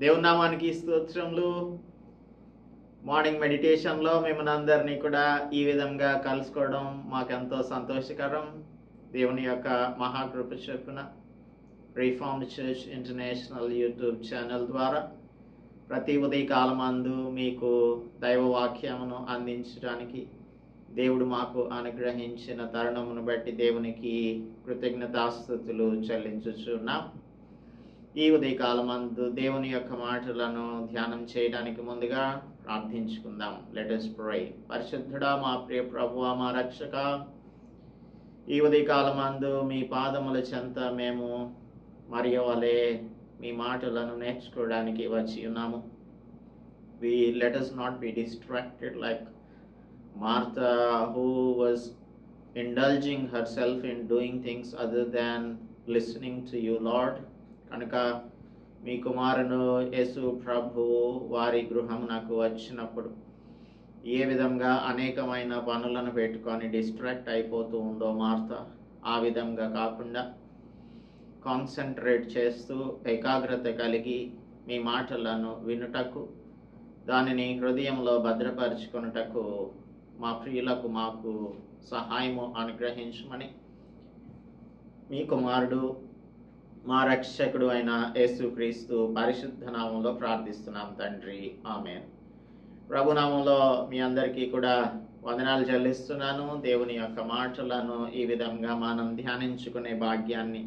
దేవుని నామానికి స్తోత్రములు. మార్నింగ్ మెడిటేషన్లో మిమ్మల్ని అందరినీ కూడా ఈ విధంగా కలుసుకోవడం మాకెంతో సంతోషకరం. దేవుని యొక్క మహాకృప చొప్పున reformed church international YouTube channel ద్వారా ప్రతి ఉదయకాలమందు మీకు దైవవాక్యమును అందించడానికి దేవుడు మాకు అనుగ్రహించిన తరుణమును బట్టి దేవునికి కృతజ్ఞతాస్తుతులు చెల్లించుచున్నాం. ఈ ఉదయకాలమందు దేవుని యొక్క మాటలను ధ్యానం చేయడానికి ముందుగా ప్రార్థించుకుందాం. Let us pray. పరిశుద్ధుడా, మా ప్రియ ప్రభువా, మా రక్షక, ఈ ఉదయకాలమందు మీ పాదముల చెంత మేము మరియ వలె మీ మాటలను నేర్చుకోవడానికి వచ్చి ఉన్నాము. Let us not be distracted like Martha, who was indulging herself in doing things other than listening to you, Lord. కనుక మీ కుమారును యేసు ప్రభు వారి గృహమునకు వచ్చినప్పుడు ఏ విధంగా అనేకమైన పనులను పెట్టుకొని డిస్ట్రాక్ట్ అయిపోతూ ఉందో మార్త, ఆ విధంగా కాకుండా కాన్సన్ట్రేట్ చేస్తూ ఏకాగ్రత కలిగి మీ మాటలను వినుటకు, దానిని హృదయంలో భద్రపరుచుకొనుటకు మా ప్రియులకు మాకు సహాయము అనుగ్రహించమని మీ కుమారుడు మా రక్షకుడు అయిన యేసుక్రీస్తు పరిశుద్ధ నామంలో ప్రార్థిస్తున్నాం తండ్రి, ఆమేన్. ప్రభునామంలో మీ అందరికీ కూడా వందనాలు చెల్లిస్తున్నాను. దేవుని యొక్క మాటలను ఈ విధంగా మనం ధ్యానించుకునే భాగ్యాన్ని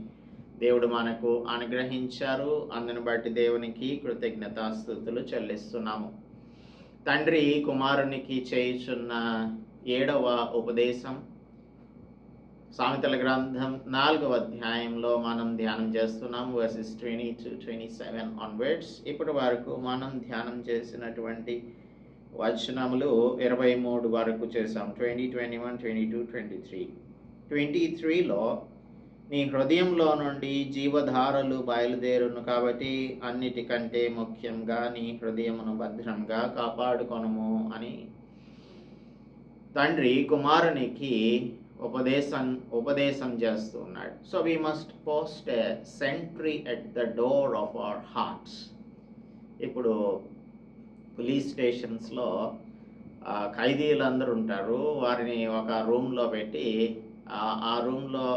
దేవుడు మనకు అనుగ్రహించారు. అందును బట్టి దేవునికి కృతజ్ఞతాస్తుతులు చెల్లిస్తున్నాము. తండ్రి కుమారునికి చేయుచున్న 7వ ఉపదేశం సామెతల గ్రంథం 4వ అధ్యాయంలో మనం ధ్యానం చేస్తున్నాం. Versus 20-27 onwards. ఇప్పటి వరకు మనం ధ్యానం చేసినటువంటి వచనములు 23 వరకు చేసాం. 20, 21, 22, 23. 23లో నీ హృదయంలో నుండి జీవధారలు బయలుదేరును, కాబట్టి అన్నిటికంటే ముఖ్యంగా నీ హృదయమును భద్రంగా కాపాడుకొనుము అని తండ్రి కుమారునికి ఉపదేశం చేస్తూ ఉన్నాడు. So we must post a sentry at the door of our hearts. ఇప్పుడు పోలీస్ స్టేషన్స్లో ఖైదీలందరూ ఉంటారు. వారిని ఒక రూమ్లో పెట్టి ఆ రూమ్లో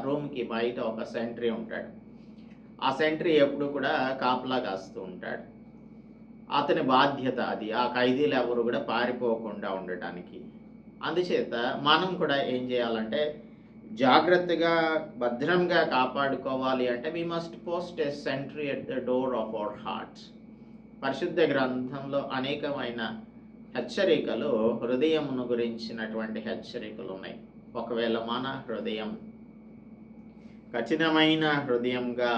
రూమ్కి బయట ఒక సెంట్రీ ఉంటాడు. ఆ సెంట్రీ ఎప్పుడు కూడా కాపలా కాస్తూ ఉంటాడు. అతని బాధ్యత అది, ఆ ఖైదీలు ఎవరు కూడా పారిపోకుండా ఉండటానికి. అందుచేత మనం కూడా ఏం చేయాలంటే జాగ్రత్తగా భద్రంగా కాపాడుకోవాలి అంటే we must post a sentry at the door of our hearts. పరిశుద్ధ గ్రంథంలో అనేకమైన హెచ్చరికలు, హృదయమును గురించినటువంటి హెచ్చరికలు ఉన్నాయి. ఒకవేళ మన హృదయం కఠినమైన హృదయంగా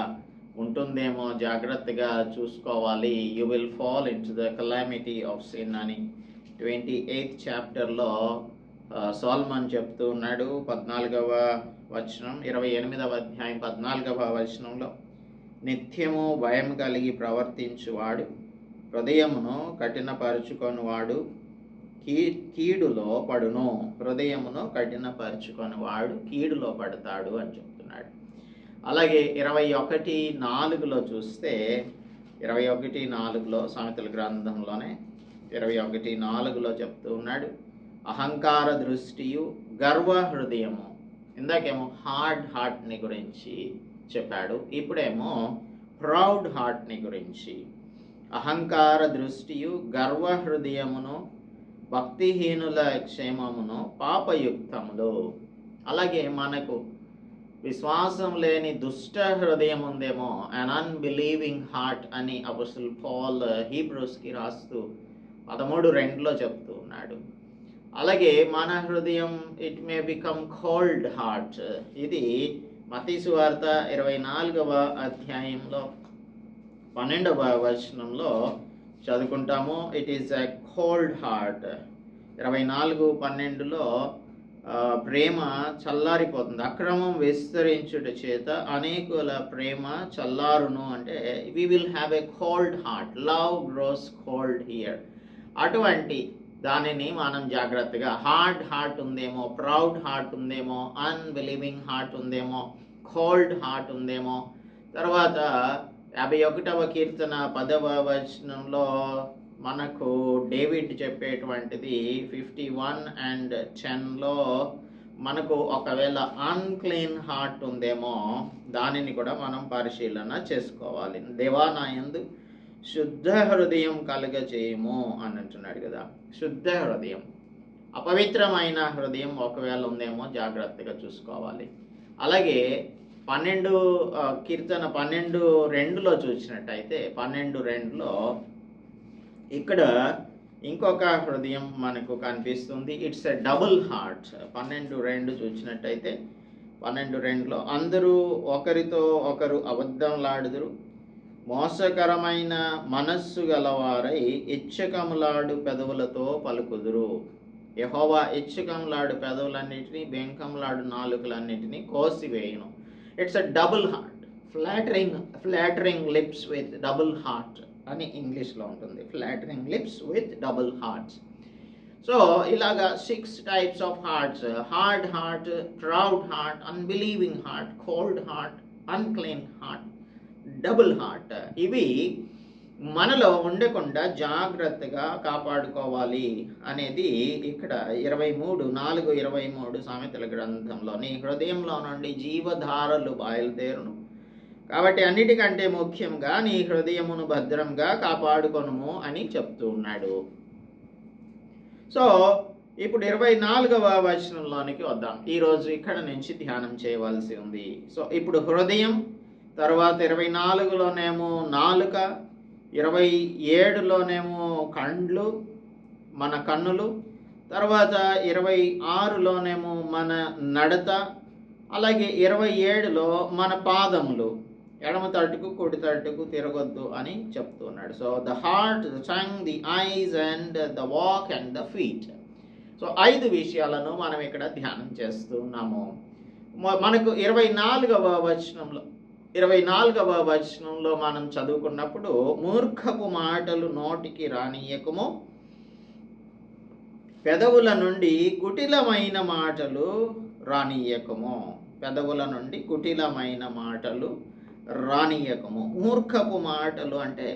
ఉంటుందేమో జాగ్రత్తగా చూసుకోవాలి. You will fall in to the calamity of sin అని 28th చాప్టర్లో సోల్మన్ చెప్తూ ఉన్నాడు. 14వ వచనం, 28వ అధ్యాయం 14వ వచనంలో, నిత్యము భయం కలిగి ప్రవర్తించువాడు హృదయమును కఠినపరుచుకొనివాడు కీడులో పడును. హృదయమును కఠినపరుచుకొనివాడు కీడులో పడతాడు అని చెప్తున్నాడు. అలాగే 21:4లో చూస్తే, 21:4లో సామెతల గ్రంథంలోనే 21:4లో చెప్తూ ఉన్నాడు, అహంకార దృష్టియు గర్వ హృదయము. ఇందాకేమో హార్డ్ హార్ట్ని గురించి చెప్పాడు, ఇప్పుడేమో ప్రౌడ్ హార్ట్ని గురించి. అహంకార దృష్టియు గర్వ హృదయమును భక్తిహీనుల క్షేమమును పాపయుక్తములు. అలాగే మనకు విశ్వాసం లేని దుష్ట హృదయం ఉందేమో, అన్ అన్బిలీవింగ్ హార్ట్ అని అపోస్టల్ పాల్ హీబ్రూస్కి రాస్తూ 13:2లో చెప్తూ ఉన్నాడు. అలాగే మన హృదయం it may become cold heart. ఇది మత్తయి సువార్త 24వ అధ్యాయంలో 12వ వచనంలో చదువుకుంటాము. It is a cold heart. 24:12లో ప్రేమ చల్లారిపోతుంది. అక్రమం విస్తరించుట చేత అనేకుల ప్రేమ చల్లారును అంటే we will have a cold heart. Love grows cold here. అటువంటి దానిని మనం జాగ్రత్తగా, హార్డ్ హార్ట్ ఉందేమో, ప్రౌడ్ హార్ట్ ఉందేమో, అన్బిలీవింగ్ హార్ట్ ఉందేమో, కోల్డ్ హార్ట్ ఉందేమో, తర్వాత 51వ కీర్తన 10వ వచనంలో మనకు డేవిడ్ చెప్పేటువంటిది 51 and 10లో మనకు ఒకవేళ అన్క్లీన్ హార్ట్ ఉందేమో దానిని కూడా మనం పరిశీలన చేసుకోవాలి. దేవా నా యందు శుద్ధ హృదయం కలుగజేయము అని అంటున్నాడు కదా. శుద్ధ హృదయం, అపవిత్రమైన హృదయం ఒకవేళ ఉందేమో జాగ్రత్తగా చూసుకోవాలి. అలాగే కీర్తన 12:2లో చూసినట్టయితే 12:2లో ఇక్కడ ఇంకొక హృదయం మనకు కనిపిస్తుంది. It's a double heart. 12:2 చూసినట్టయితే 12:2లో అందరూ ఒకరితో ఒకరు అబద్ధంలాడుదురు, మోసకరమైన మనస్సు గలవారై ఇచ్చకములాడు పెదవులతో పలుకుదురు. యెహోవా ఇచ్చకములాడు పెదవులన్నిటినీ బెంకములాడు నాలుకలన్నిటినీ కోసివేయును. It's a double heart. Flattering lips with double heart అని ఇంగ్లీష్లో ఉంటుంది. Flattering lips with double hearts. So ఇలాగా 6 types of hearts: hard heart, proud heart, unbelieving heart, cold heart, unclean heart, double heart. ఇవి మనలో ఉండకుండా జాగ్రత్తగా కాపాడుకోవాలి అనేది ఇక్కడ 4:23 సామెతల గ్రంథంలో, నీ హృదయంలో నుండి జీవధారలు బయలుదేరును కాబట్టి అన్నిటికంటే ముఖ్యంగా నీ హృదయమును భద్రంగా కాపాడుకొనుము అని చెప్తూ ఉన్నాడు. సో ఇప్పుడు 24వ వచనంలోనికి వద్దాం. ఈరోజు ఇక్కడ నుంచి ధ్యానం చేయవలసి ఉంది. సో ఇప్పుడు హృదయం, తర్వాత 24లోనేమో నాలుక, 27లోనేమో కండ్లు, మన కన్నులు, తర్వాత 26లోనేమో మన నడత, అలాగే 27లో మన పాదములు. ఎడమ తట్టుకు కుడి తట్టుకు తిరగొద్దు అని చెప్తున్నాడు. So the heart, the tongue, the ice and the walk and the feet. So 5 విషయాలను మనం ఇక్కడ ధ్యానం చేస్తున్నాము. మనకు 24వ వచనంలో మనం చదువుకున్నప్పుడు, మూర్ఖపు మాటలు నోటికి రానియకము, పెదవుల నుండి కుటిలమైన మాటలు రానియకము. పెదవుల నుండి కుటిలమైన మాటలు రానియకము. మూర్ఖపు మాటలు అంటే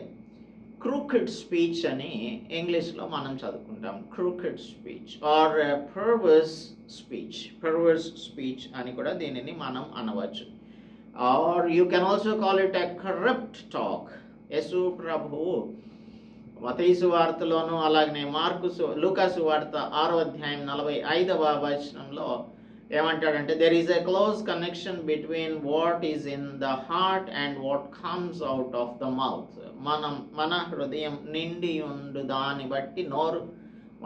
క్రూకెడ్ స్పీచ్ అని ఇంగ్లీష్లో మనం చదువుకుంటాం. Crooked speech or perverse speech అని కూడా దీనిని మనం అనవచ్చు. Or you can also call it a corrupt talk. యేసు ప్రభువు మత్తయి సువార్తలోను అలాగనే లూకా సువార్త 6వ అధ్యాయం 45వ వచనంలో ఏమంటాడంటే, there is a close connection between what is in the heart and what comes out of the mouth. మన హృదయం నిండి ఉండు దాన్ని బట్టి నోరు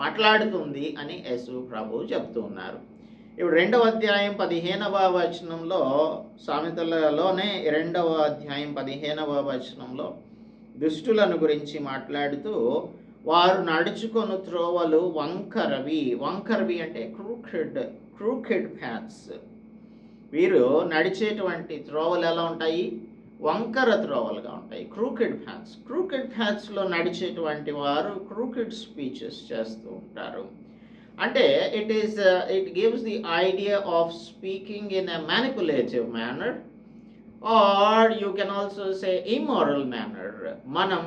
మాట్లాడుతుంది అని యేసు ప్రభువు చెప్తూ ఉన్నారు. ఇప్పుడు 2వ అధ్యాయం 15వ వచనంలో, సామెతలలోనే 2వ అధ్యాయం 15వ వచనంలో దుష్టులను గురించి మాట్లాడుతూ, వారు నడుచుకొను త్రోవలు వంకరవి అంటే క్రూకెడ్ ప్యాత్స్. వీరు నడిచేటువంటి త్రోవలు ఎలా ఉంటాయి? వంకర త్రోవలుగా ఉంటాయి. క్రూకెడ్ ప్యాత్స్లో నడిచేటువంటి వారు క్రూకెడ్ స్పీచెస్ చేస్తూ ఉంటారు. అంటే it gives the idea of speaking in a manipulative manner, or you can also say immoral manner. మనం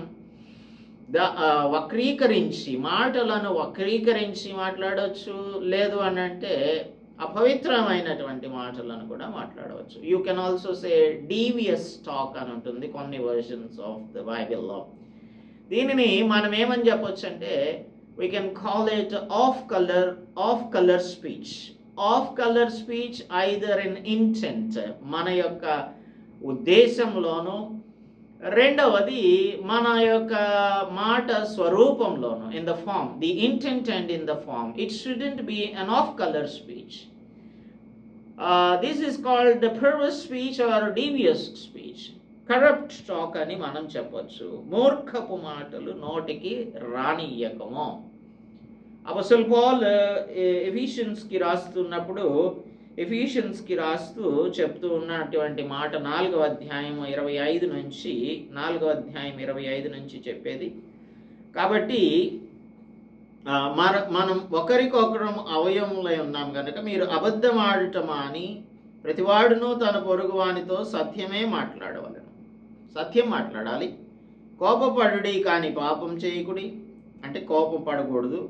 మాటలను వక్రీకరించి మాట్లాడవచ్చు, లేదు అని అంటే అపవిత్రమైనటువంటి మాటలను కూడా మాట్లాడవచ్చు. You can also say devious talk అని ఉంటుంది కొన్ని వర్షన్స్ ఆఫ్ ద బైబిల్లో. దీనిని మనం ఏమని చెప్పొచ్చు అంటే, we can call it off-color speech. Off-color speech either in intent, మన యొక్క ఉద్దేశంలోను, రెండవది మన యొక్క మాట స్వరూపంలోను, in the form, the intent and in the form. It shouldn't be an off-color speech. This is called the perverse speech or devious speech. Corrupt talk అని మనం చెప్పొచ్చు. మూర్ఖపు మాటలు నోటికి రానియకము. అపోస్తలుడు పౌలు ఎఫీషియన్స్కి రాస్తూ చెప్తూ ఉన్నటువంటి మాట 4వ అధ్యాయం 25 నుంచి చెప్పేది. కాబట్టి మనం ఒకరికొకరం అవయములై ఉన్నాం కనుక మీరు అబద్ధమాడుట మాని ప్రతివాడును తన పొరుగువానితో సత్యమే మాట్లాడవలెను. సత్యం మాట్లాడాలి. కోపపడుడి కానీ పాపం చేయకుడి, అంటే కోపం పడకూడదు.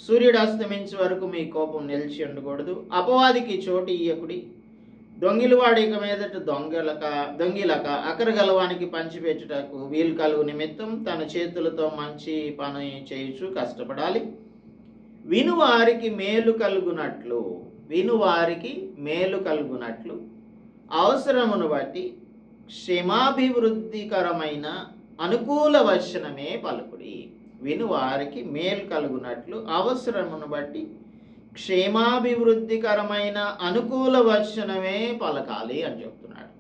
సూర్యుడు అస్తమించే వరకు మీ కోపం నిలిచి ఉండకూడదు. అపవాదికి చోటు ఇయ్యకుడి. దొంగిలవాడి ఇక మీదట దొంగిలక అకరగలవానికి పంచిపెట్టుటకు వీలు కలుగు నిమిత్తం తన చేతులతో మంచి పని చేయుచు కష్టపడాలి. వినువారికి మేలు కలుగునట్లు అవసరమును బట్టి క్షేమాభివృద్ధికరమైన అనుకూల వచనమే పలుకుడి. వినువారికి మేలు కలుగునట్లు అవసరమును బట్టి క్షేమాభివృద్ధికరమైన అనుకూల వచనమే పలకాలి అని చెప్తున్నాడు.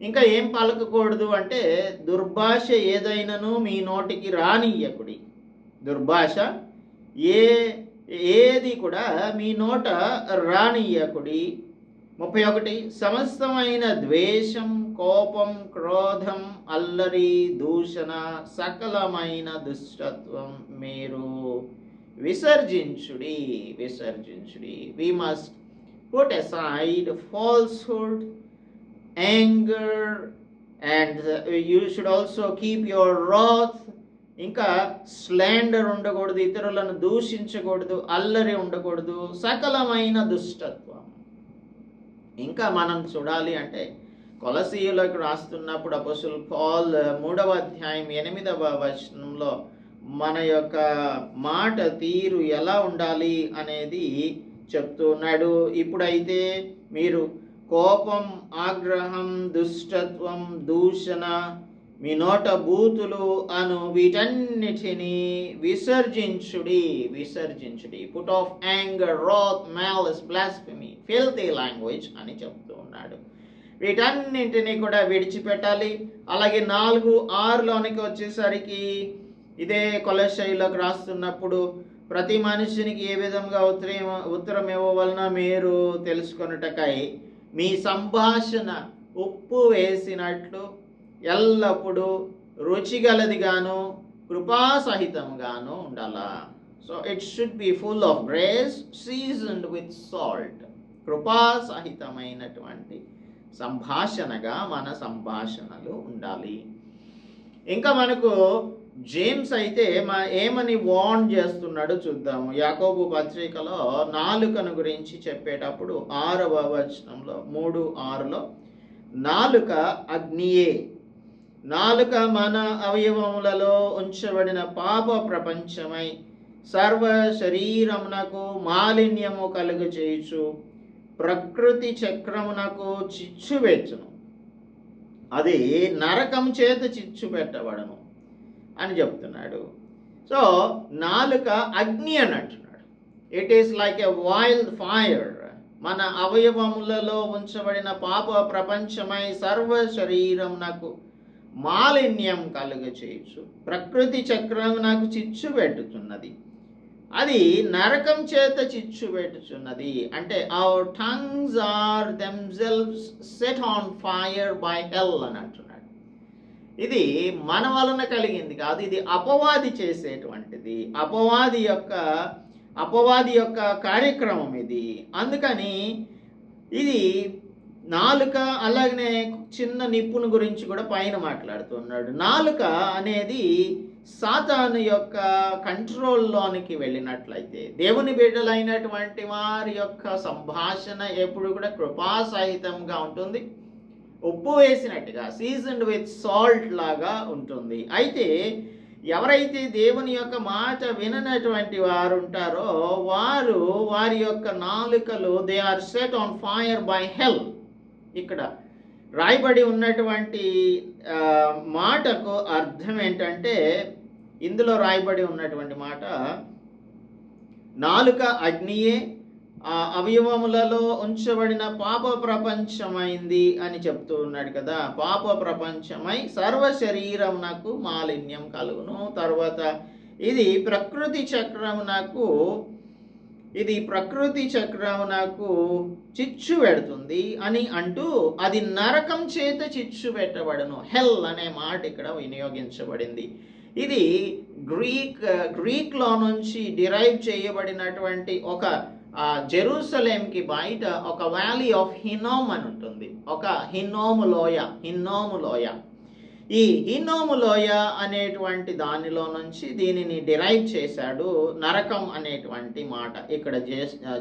ఇంకా ఏం పలకకూడదు అంటే, దుర్భాష ఏదైనాను మీ నోటికి రానియ్యకుడి. దుర్భాష ఏది కూడా మీ నోట రానియ్యకుడి. 31 సమస్తమైన ద్వేషం, కోపం, క్రోధం, అల్లరి, దూషణ, సకలమైన దుష్టత్వం మీరు విసర్జించుడి. We must put aside falsehood, anger, and you should also keep your wrath. ఇంకా స్లాండర్ ఉండకూడదు, ఇతరులను దూషించకూడదు, అల్లరి ఉండకూడదు, సకలమైన దుష్టత్వం. ఇంకా మనం చూడాలి అంటే కొలసీయులకు రాస్తున్నప్పుడు అపోస్తలుడు పౌలు 3వ అధ్యాయం 8వ వచనంలో మన యొక్క మాట తీరు ఎలా ఉండాలి అనేది చెప్తున్నాడు. ఇప్పుడైతే మీరు కోపం, ఆగ్రహం, దుష్టత్వం, దూషణ, మీ నోట బూతులు అను వీటన్నిటినీ విసర్జించుడి. Put off anger, wrath, malice, blasphemy, filthy language అని చెప్తూ ఉన్నాడు. వీటన్నింటినీ కూడా విడిచిపెట్టాలి. అలాగే 4:6లోనికి వచ్చేసరికి ఇదే కొలస్సీయులకు రాస్తున్నప్పుడు ప్రతి మనిషినికి ఏ విధంగా ఉత్తరం ఇవ్వవలన మీరు తెలుసుకొనుటకై మీ సంభాషణ ఉప్పు వేసినట్లు ఎల్లప్పుడూ రుచిగలదిగాను కృపాసహితంగాను ఉండాలా. So it should be full of grace seasoned with salt. కృపాసహితమైనటువంటి సంభాషణగా మన సంభాషణలు ఉండాలి. ఇంకా మనకు జేమ్స్ అయితే ఏమని వార్న్ చేస్తున్నాడో చూద్దాము. యాకోబు పత్రికలో నాలుకను గురించి చెప్పేటప్పుడు 6వ వచనంలో 3:6లో నాలుక అగ్నియే. నాలుక మన అవయవములలో ఉంచబడిన పాప ప్రపంచమై సర్వ శరీరమునకు మాలిన్యము కలుగజేయుచు ప్రకృతి చక్రమునకు చిచ్చు పెట్టును. అది నరకం చేత చిచ్చు పెట్టబడను అని చెప్తున్నాడు. సో నాలుక అగ్ని అని అంటున్నాడు. It is like a wild fire. మన అవయవములలో ఉంచబడిన పాప ప్రపంచమై సర్వ శరీరమునకు మాలిన్యం కలుగచేయచ్చు, ప్రకృతి చక్రమునకు చిచ్చు పెట్టుచున్నది, అది నరకం చేత చిచ్చు పెట్టుచున్నది. అంటే our tongues are themselves set on fire by hell అని అంటున్నాడు. ఇది మన వలన కలిగింది కాదు, ఇది అపవాది చేసేటువంటిది, అపవాది యొక్క కార్యక్రమం ఇది. అందుకని ఇది నాలుక, అలాగనే చిన్న నిప్పును గురించి కూడా పైన మాట్లాడుతున్నాడు. నాలుక అనేది సాతాను యొక్క కంట్రోల్లోనికి వెళ్ళినట్లయితే దేవుని బిడ్డలైనటువంటి వారి యొక్క సంభాషణ ఎప్పుడు కూడా కృపాసహితంగా ఉంటుంది, ఉప్పు వేసినట్టుగా, సీజన్డ్ విత్ సాల్ట్ లాగా ఉంటుంది. అయితే ఎవరైతే దేవుని యొక్క మాట విననటువంటి వారు ఉంటారో వారి యొక్క నాలుకలు they are set on fire by hell. ఇక్కడ రాయబడి ఉన్నటువంటి మాటకు అర్థం ఏంటంటే, ఇందులో రాయబడి ఉన్నటువంటి మాట నాలుక అగ్నియే, అవయవములలో ఉంచబడిన పాప ప్రపంచమైంది అని చెప్తూ ఉన్నాడు కదా. పాప ప్రపంచమై సర్వ శరీరమునకు మాలిన్యం కలుగును. తర్వాత ఇది ప్రకృతి చక్రమునకు చిచ్చు పెడుతుంది అని అంటూ అది నరకం చేత చిచ్చు పెట్టబడను. హెల్ అనే మాట ఇక్కడ వినియోగించబడింది. ఇది గ్రీక్లో నుంచి డిరైవ్ చేయబడినటువంటి ఒక జెరూసలేంకి బయట ఒక వ్యాలీ ఆఫ్ హిన్నోమ్ అని ఉంటుంది, ఒక హిన్నోము లోయ. ఈ హిన్నోము లోయ అనేటువంటి దానిలో నుంచి దీనిని డిరైవ్ చేశాడు. నరకం అనేటువంటి మాట ఇక్కడ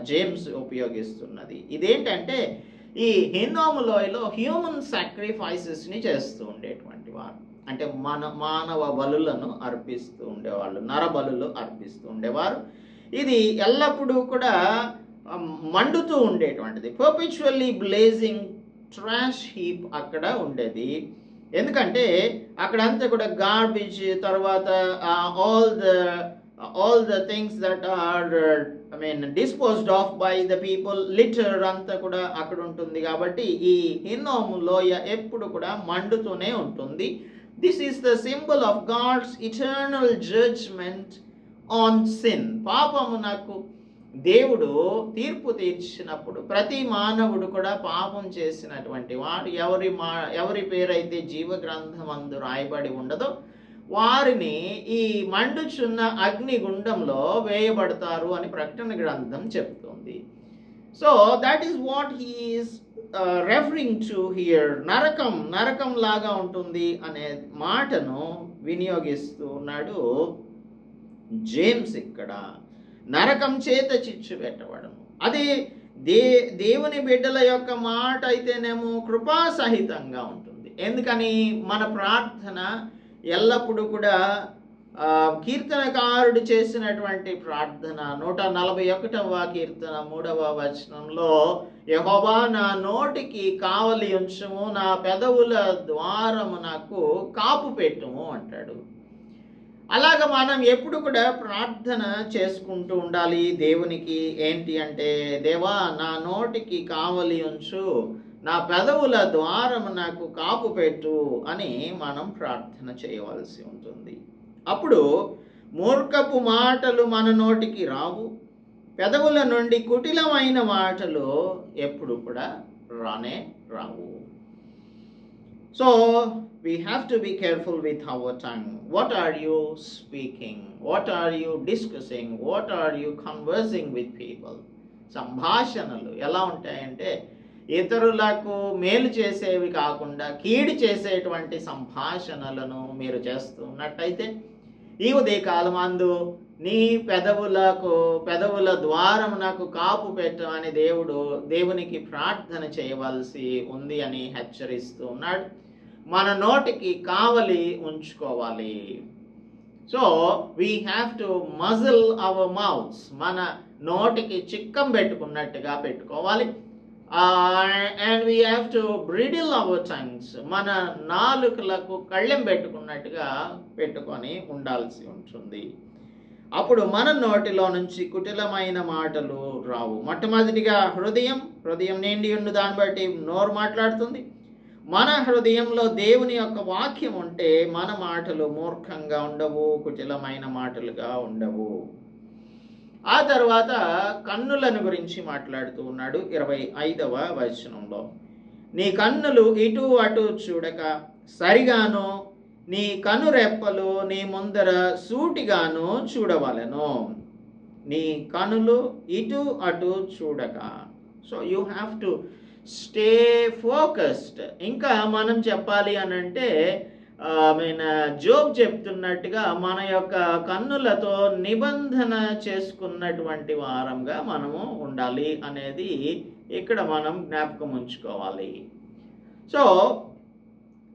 జేమ్స్ ఉపయోగిస్తున్నది. ఇదేంటంటే ఈ హిన్నోము లోయలో హ్యూమన్ సాక్రిఫైసెస్ని చేస్తూ ఉండేటువంటి వారు, అంటే మానవ బలులను అర్పిస్తూ ఉండేవాళ్ళు, నర బలులు అర్పిస్తూ ఉండేవారు. ఇది ఎల్లప్పుడూ కూడా మండుతూ ఉండేటువంటిది, పర్పెచువల్లీ బ్లేజింగ్ ట్రాష్ హీప్ అక్కడ ఉండేది. ఎందుకంటే అక్కడంతా కూడా గార్బేజ్, తర్వాత all the things that are disposed of by the people, litter అంతా కూడా అక్కడ ఉంటుంది. కాబట్టి ఈ హిన్నోము లోయ ఎప్పుడు కూడా మండుతూనే ఉంటుంది. This is the symbol of God's eternal judgement on sin. పాపమునకు దేవుడు తీర్పు తీర్చినప్పుడు ప్రతి మానవుడు కూడా పాపం చేసినటువంటి వాడు ఎవరి పేరైతే జీవ గ్రంథమందు రాయబడి ఉండదో వారిని ఈ మండుచున్న అగ్నిగుండంలో వేయబడతారు అని ప్రకటన గ్రంథం చెప్తుంది. So that is what he is referring to hear. నరకం లాగా ఉంటుంది అనే మాటను వినియోగిస్తూ ఉన్నాడు జేమ్స్ ఇక్కడ. నరకం చేత చిచ్చు పెట్టబడము. అది దేవుని బిడ్డల యొక్క మాట అయితేనేమో కృపాసహితంగా ఉంటుంది. ఎందుకని మన ప్రార్థన ఎల్లప్పుడూ కూడా కీర్తనకారుడు చేసినటువంటి ప్రార్థన 141వ కీర్తన 3వ వచనంలో, యెహోవా నా నోటికి కావలి ఉంచుము, నా పెదవుల ద్వారము నాకు కాపు పెట్టుము అంటాడు. అలాగ మనం ఎప్పుడు కూడా ప్రార్థన చేసుకుంటూ ఉండాలి దేవునికి. ఏంటి అంటే, దేవా నా నోటికి కావలి ఉంచు, నా పెదవుల ద్వారము నాకు కాపు పెట్టు అని మనం ప్రార్థన చేయవలసి ఉంటుంది. అప్పుడు మూర్ఖపు మాటలు మన నోటికి రావు, పెదవుల నుండి కుటిలమైన మాటలు ఎప్పుడు కూడా రానే రావు. So we have to be careful with our tongue. What are you speaking? What are you discussing? What are you conversing with people? సంభాషణలు ఎలా ఉంటాయంటే ఇతరులకు మేలు చేసేవి కాకుండా కీడు చేసేటువంటి సంభాషణలను మీరు చేస్తున్నట్టయితే ఈ ఉదయకాలమందు నీ పెదవుల ద్వారం నాకు కాపు పెట్టు అని దేవునికి ప్రార్థన చేయవలసి ఉంది అని హెచ్చరిస్తూ ఉన్నాడు. మన నోటికి కావలి ఉంచుకోవాలి. So we have to muzzle our mouths. మన నోటికి చిక్కం పెట్టుకున్నట్టుగా పెట్టుకోవాలి. And we have to bridle our tongues. మన నాలుకలకు కళ్ళెం పెట్టుకున్నట్టుగా పెట్టుకొని ఉండాల్సి ఉంటుంది. అప్పుడు మన నోటిలో నుంచి కుటిలమైన మాటలు రావు. మొట్టమొదటిగా హృదయం నిండి ఉన్న దాన్ని బట్టి నోరు మాట్లాడుతుంది. మన హృదయంలో దేవుని యొక్క వాక్యం ఉంటే మన మాటలు మూర్ఖంగా ఉండవు, కుటిలమైన మాటలుగా ఉండవు. ఆ తర్వాత కన్నులను గురించి మాట్లాడుతూ ఉన్నాడు 25వ వచనంలో. నీ కన్నులు ఇటు అటు చూడక సరిగాను, నీ కనురెప్పలు నీ ముందర సూటిగాను చూడవలెను. నీ కనులు ఇటు అటు చూడక. So you have to stay focused. ఇంకా మనం చెప్పాలి అని అంటే జోబ్ చెప్తున్నట్టుగా మన యొక్క కన్నులతో నిబంధన చేసుకున్నటువంటి వారంగా మనము ఉండాలి అనేది ఇక్కడ మనం జ్ఞాపకం ఉంచుకోవాలి. సో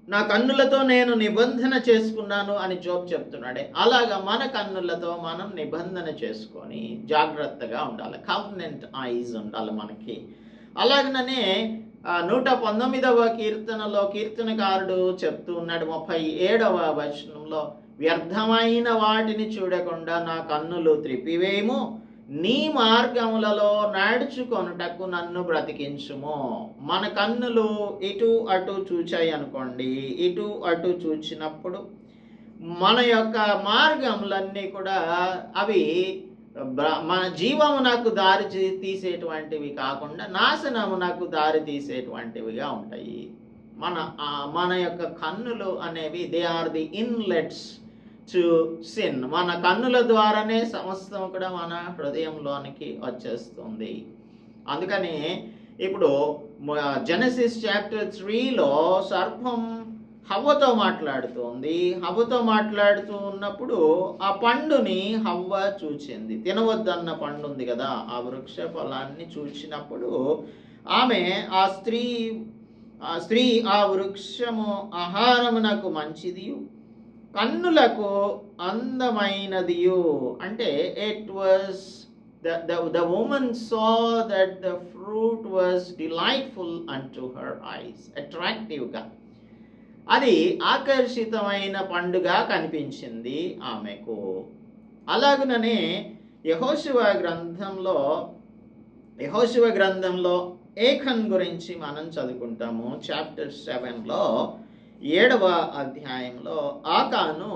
నా కన్నులతో నేను నిబంధన చేసుకున్నాను అని జోబ్ చెప్తున్నాడే, అలాగా మన కన్నులతో మనం నిబంధన చేసుకొని జాగ్రత్తగా ఉండాలి. కవెనెంట్ ఐస్ ఉండాలి మనకి. అలాగనే 119వ కీర్తనలో కీర్తనకారుడు చెప్తూ ఉన్నాడు 37వ వచనంలో, వ్యర్థమైన వాటిని చూడకుండా నా కన్నులు త్రిప్పివేయము, నీ మార్గములలో నడుచుకొనుటకు నన్ను బ్రతికించుము. మన కన్నులు ఇటు అటు చూచాయి అనుకోండి, ఇటు అటు చూచినప్పుడు మన యొక్క మార్గములన్నీ కూడా అవి మన జీవమునకు దారి తీసేటువంటివి కాకుండా నాశనమునకు దారి తీసేటువంటివిగా ఉంటాయి. మన యొక్క కన్నులు అనేవి they are the inlets to sin. మన కన్నుల ద్వారానే సమస్తం కూడా మన హృదయంలోనికి వచ్చేస్తుంది. అందుకని ఇప్పుడు జెనసిస్ చాప్టర్ 3లో సర్పం హవ్వతో మాట్లాడుతోంది. హవ్వతో మాట్లాడుతూ ఉన్నప్పుడు ఆ పండుని హవ్వ చూచింది. తినవద్దన్న పండు ఉంది కదా, ఆ వృక్ష ఫలాన్ని చూచినప్పుడు ఆమె ఆ స్త్రీ ఆ వృక్షము ఆహారమునకు మంచిదియు కన్నులకు అందమైనదియు, అంటే it was the woman saw that the fruit was delightful unto her eyes, attractive గా, అది ఆకర్షితమైన పండుగా కనిపించింది ఆమెకు. అలాగుననే యెహోషువ గ్రంథంలో ఏఖన్ గురించి మనం చదువుకుంటాము. చాప్టర్ 7లో 7వ అధ్యాయంలో ఆకాను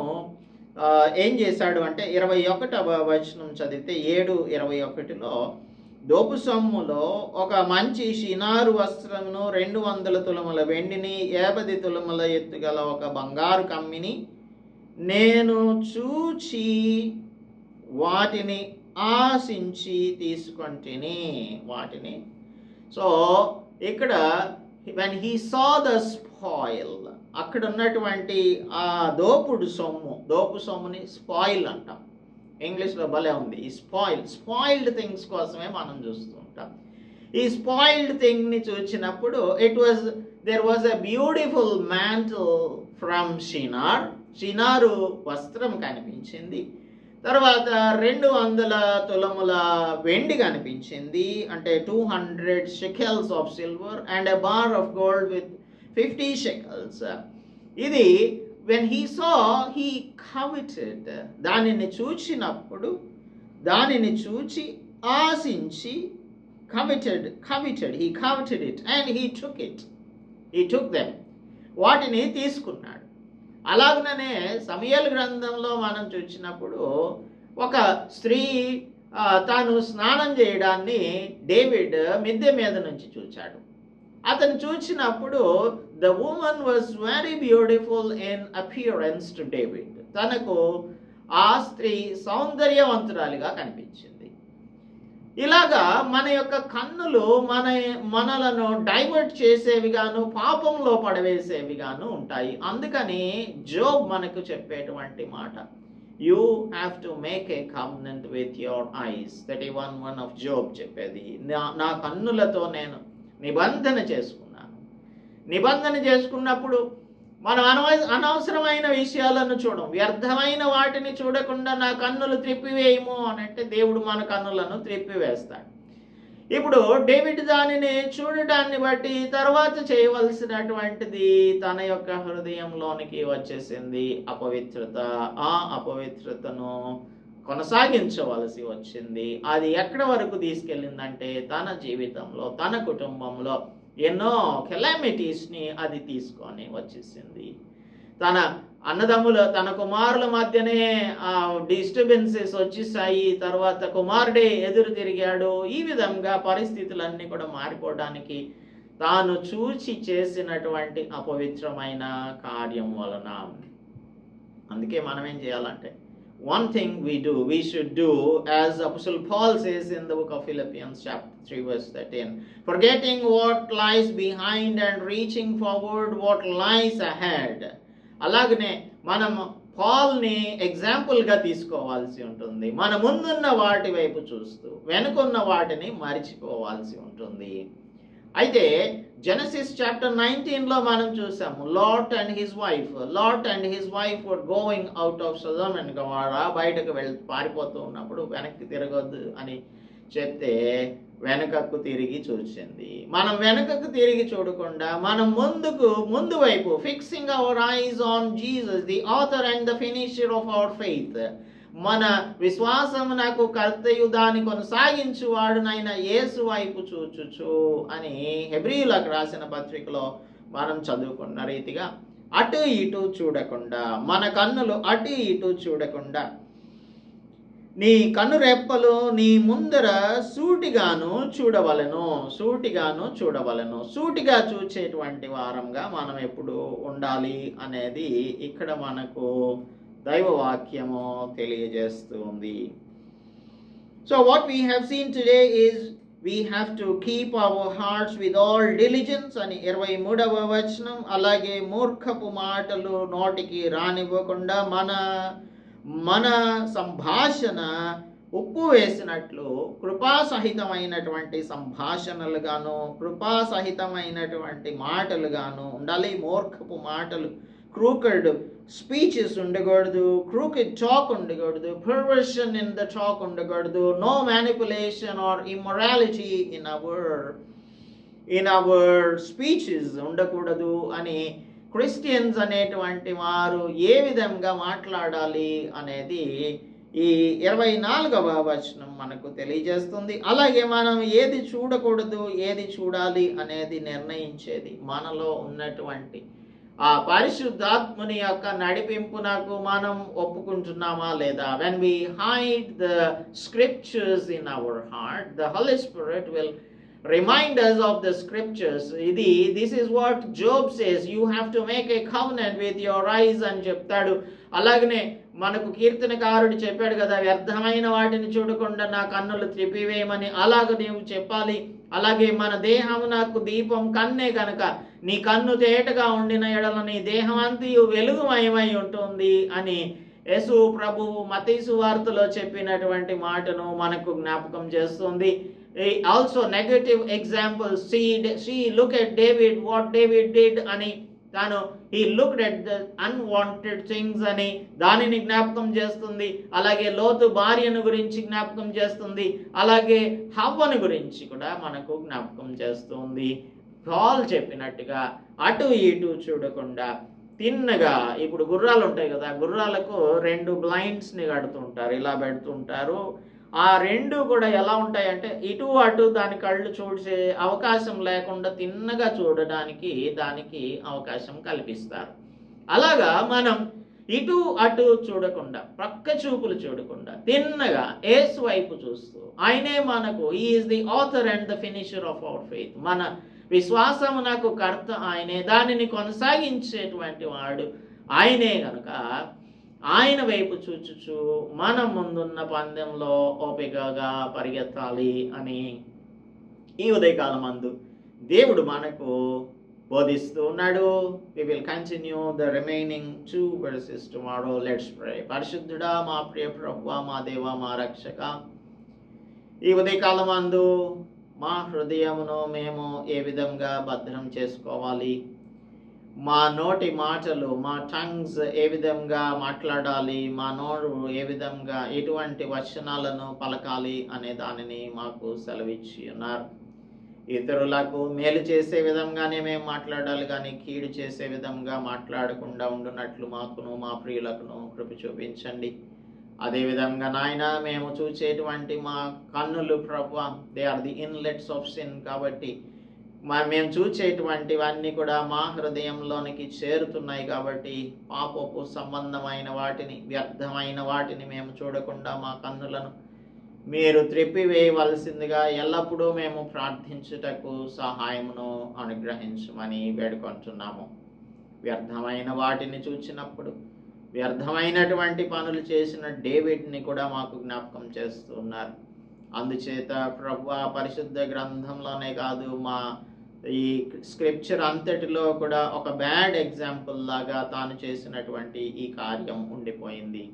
ఏం చేశాడు అంటే 21వ వచనం చదివితే 7:21లో దోపు సొమ్ములో ఒక మంచి షినారు వస్త్రమును 200 తులముల వెండిని 50 తులముల ఎత్తుగల ఒక బంగారు కమ్మిని నేను చూచి వాటిని ఆశించి తీసుకొంటిని. వాటిని సో ఇక్కడ when he saw the spoil, అక్కడ ఉన్నటువంటి ఆ దోపు సొమ్ముని స్పాయిల్ అంటాం. ఇంగ్లీష్లో భలే ఉంది ఈ స్పాయిల్డ్ థింగ్స్ కోసమే మనం చూస్తూ ఉంటాం. ఈ స్పాయిల్డ్ థింగ్ని చూచినప్పుడు there was a beautiful mantle from షినారు వస్త్రం కనిపించింది. తర్వాత 200 తులముల వెండి కనిపించింది, అంటే 200 shekels of silver and a bar of gold with 50 shekels. ఇది when he saw, he coveted. దానిని చూచినప్పుడు, దానిని చూచి ఆశించి, coveted, he coveted it and he took them. వాటిని తీసుకున్నాడు. అలాగనే సమూయేలు గ్రంథంలో మనం చూసినప్పుడు ఒక స్త్రీ తాను స్నానం చేయడాన్ని డేవిడ్ మిద్దె మీద నుంచి చూచాడు. అతను చూచినప్పుడు the woman was very beautiful in appearance to David. తనకు ఆ స్త్రీ సౌందర్యవంతురాలిగా కనిపించింది. ఇలాగా మన యొక్క కన్నులు మనలను డైవర్ట్ చేసేవిగాను పాపంలో పడవేసేవిగాను ఉంటాయి. అందుకని జోబ్ మనకు చెప్పేటువంటి మాట, you have to make a covenant with your eyes. 31:1 of Job చెప్పేది, నా కన్నులతో నేను నిబంధన చేసుకున్నప్పుడు మనం అనవసరమైన విషయాలను చూడం, వ్యర్థమైన వాటిని చూడకుండా నా కన్నులు త్రిప్పివేయము అని అంటే దేవుడు మన కన్నులను త్రిప్పివేస్తాడు. ఇప్పుడు డేవిడ్ దానిని చూడడాన్ని బట్టి తర్వాత చేయవలసినటువంటిది తన యొక్క హృదయంలోనికి వచ్చేసింది అపవిత్రత. ఆ అపవిత్రతను కొనసాగించవలసి వచ్చింది. అది ఎక్కడి వరకు తీసుకెళ్ళిందంటే తన జీవితంలో, తన కుటుంబంలో ఎన్నో కెలామిటీస్ని అది తీసుకొని వచ్చేసింది. తన అన్నదమ్ముల, తన కుమారుల మధ్యనే డిస్టర్బెన్సెస్ వచ్చేసాయి. తర్వాత కుమారుడే ఎదురు తిరిగాడు. ఈ విధంగా పరిస్థితులన్నీ కూడా మారిపోవడానికి తాను చూచి చేసినటువంటి అపవిత్రమైన కార్యం వలన. అందుకే మనం ఏం చేయాలంటే, one thing we should do, as Apostle Paul says in the book of Philippians chapter 3 verse 13, forgetting what lies behind and reaching forward what lies ahead. అలాగనే మనం పాల్ని ఎగ్జాంపుల్గా తీసుకోవాల్సి ఉంటుంది. మన ముందున్న వాటి వైపు చూస్తూ వెనుకున్న వాటిని మరిచిపోవాల్సి ఉంటుంది. అయితే జెనసిస్ చాప్టర్ 19లో మనం చూసాము, Lot and his wife were going out of Sodom and Gomorrah. బయటకు పారిపోతూ ఉన్నప్పుడు వెనక్కి తిరగొద్దు అని చెప్తే వెనకకు తిరిగి చూసింది. మనం వెనకకు తిరిగి చూడకుండా మనం ముందు వైపు, fixing our eyes on Jesus, the author and the finisher of our faith. మన విశ్వాసమునకు కర్తయు దాని కొనసాగించువాడునైన యేసు వైపు చూచుచు అని హెబ్రీయులకు రాసిన పత్రికలో మనం చదువుకున్న రీతిగా అటు ఇటు చూడకుండా, మన కన్నులు అటు ఇటు చూడకుండా, నీ కన్ను రెప్పలు నీ ముందర సూటిగాను చూడవలెను. సూటిగా చూచేటువంటి వారంగా మనం ఎప్పుడు ఉండాలి అనేది ఇక్కడ మనకు దైవవాక్యము తెలియజేస్తుంది. So what we have seen today is we have to keep our hearts with all diligence అని 23వ వచనం. అలాగే మూర్ఖపు మాటలు నోటికి రానివ్వకుండా మన సంభాషణ ఉప్పు వేసినట్లు కృపాసహితమైనటువంటి సంభాషణలుగాను కృపాసహితమైనటువంటి మాటలుగాను ఉండాలి. మూర్ఖపు మాటలు, క్రూకెడ్ స్పీచెస్ ఉండకూడదు, క్రూకెడ్ టాక్ ఉండకూడదు, పర్వర్షన్ ఇన్ ద టాక్ ఉండకూడదు, no manipulation or immorality in our speeches ఉండకూడదు అని క్రిస్టియన్స్ అనేటువంటి వారు ఏ విధంగా మాట్లాడాలి అనేది ఈ 24వ వచనం మనకు తెలియజేస్తుంది. అలాగే మనం ఏది చూడకూడదు, ఏది చూడాలి అనేది నిర్ణయించేది మనలో ఉన్నటువంటి ఆ పరిశుద్ధాత్మని యొక్క నడిపింపునకు మనం ఒప్పుకుంటున్నామా లేదా? when we hide the scriptures in our heart, the Holy Spirit will remind us of the scriptures. This is what Job says, you have to make a covenant with your eyes అని చెప్తాడు. అలాగనే మనకు కీర్తనకారుడు చెప్పాడు కదా, వ్యర్థమైన వాటిని చూడకుండా నా కన్నులు త్రిపివేయమని. అలాగ నీవు చెప్పాలి. అలాగే మన దేహము నాకు దీపం కన్నే కనుక నీ కన్ను తేటగా ఉండిన ఎడల నీ దేహం అంతయు వెలుగుమయమై ఉంటుంది అని యేసు ప్రభువు మత్తయి సువార్తలో చెప్పినటువంటి మాటను మనకు జ్ఞాపకం చేస్తుంది. Also negative examples, see look at David, what David did అని తాను he looked at the unwanted things అని దానిని జ్ఞాపకం చేస్తుంది. అలాగే లోతు భార్యను గురించి జ్ఞాపకం చేస్తుంది. అలాగే హవ్వను గురించి కూడా మనకు జ్ఞాపకం చేస్తుంది. పాల్ చెప్పినట్టుగా అటు ఇటు చూడకుండా తిన్నగా, ఇప్పుడు గుర్రాలు ఉంటాయి కదా, గుర్రాలకు 2 బ్లైండ్స్ని కడుతుంటారు, ఇలా పెడుతుంటారు. ఆ 2 కూడా ఎలా ఉంటాయంటే ఇటు అటు దాని కళ్ళు చూసే అవకాశం లేకుండా తిన్నగా చూడడానికి దానికి అవకాశం కల్పిస్తారు. అలాగా మనం ఇటు అటు చూడకుండా, ప్రక్క చూపులు చూడకుండా తిన్నగా యేసు వైపు చూస్తూ, ఆయనే మనకు he is the author and the finisher of our faith, మన విశ్వాసమునకు కర్త ఆయనే, దానిని కొనసాగించేటువంటి వాడు ఆయనే కనుక ఆయన వైపు చూచుచు మన ముందున్న పందెంలో ఓపికగా పరిగెత్తాలి అని ఈ ఉదయకాలం మందు దేవుడు మనకు బోధిస్తూ ఉన్నాడు. We will continue the remaining 2 verses tomorrow. Let's pray. పరిశుద్ధుడా, మా ప్రియ ప్రభువా, మా దేవా, మా రక్షక, ఈ ఉదయకాలం మందు మా హృదయమును మేము ఏ విధంగా భద్రం చేసుకోవాలి, మా నోటి మాటలు, మా టంగ్స్ ఏ విధంగా మాట్లాడాలి, మా నోరు ఏ విధంగా ఎటువంటి వచనాలను పలకాలి అనే దానిని మాకు సెలవిచ్చి ఉన్నారు. ఇతరులకు మేలు చేసే విధంగానే మేము మాట్లాడాలి, కానీ కీడు చేసే విధంగా మాట్లాడకుండా ఉండునట్లు మాకును మా ప్రియులకును కృప చూపించండి. అదేవిధంగా నాయన, మేము చూసేటువంటి మా కన్నులు ప్రభువా, they are the inlets of sin, కాబట్టి మేము చూచేటువంటివన్నీ కూడా మా హృదయంలోనికి చేరుతున్నాయి. కాబట్టి పాపపు సంబంధమైన వాటిని, వ్యర్థమైన వాటిని మేము చూడకుండా మా కన్నులను మీరు త్రిప్పివేయవలసిందిగా ఎల్లప్పుడూ మేము ప్రార్థించుటకు సహాయమును అనుగ్రహించమని వేడుకుంటున్నాము. వ్యర్థమైన వాటిని చూచినప్పుడు వ్యర్థమైనటువంటి పనులు చేసిన డేవిడ్ని కూడా మాకు జ్ఞాపకం చేస్తున్నారు. అందుచేత ప్రభువా, పరిశుద్ధ గ్రంథంలోనే కాదు, మా ఈ స్క్రిప్చర్ అంతటిలో కూడా ఒక బ్యాడ్ ఎగ్జాంపుల్ లాగా తాను చేసినటువంటి ఈ కార్యం ఉండిపోయింది.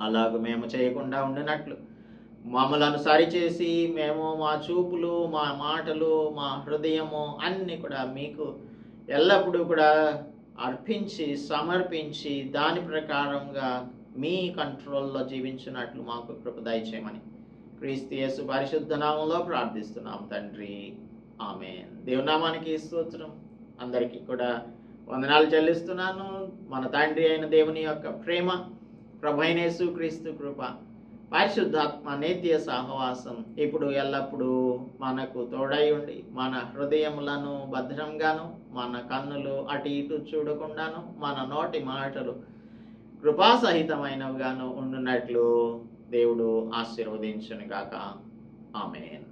అలాగ మేము చేయకుండా ఉండినట్లు మమ్మలను సరిచేసి మేము మా చూపులు, మా మాటలు, మా హృదయము అన్నీ కూడా మీకు ఎల్లప్పుడూ కూడా అర్పించి సమర్పించి దాని ప్రకారంగా మీ కంట్రోల్లో జీవించినట్లు మాకు కృప దయచేయమని క్రీస్తు యేసు పరిశుద్ధ నామంలో ప్రార్థిస్తున్నాం తండ్రి, ఆమేన్. దేవునామానికి స్తోత్రం. అందరికీ కూడా వందనాలు చెల్లిస్తున్నాను. మన తండ్రి అయిన దేవుని యొక్క ప్రేమ, ప్రభువైన యేసు క్రీస్తు కృప, పరిశుద్ధాత్మ నిత్య సహవాసం ఇప్పుడు ఎల్లప్పుడూ మనకు తోడై ఉండి మన హృదయములను భద్రంగాను, మన కన్నులు అటు ఇటు చూడకుండాను, మన నోటి మాటలు కృపాసహితమైనవిగాను ఉండునట్లు దేవుడు ఆశీర్వదించును గాక. ఆమేన్.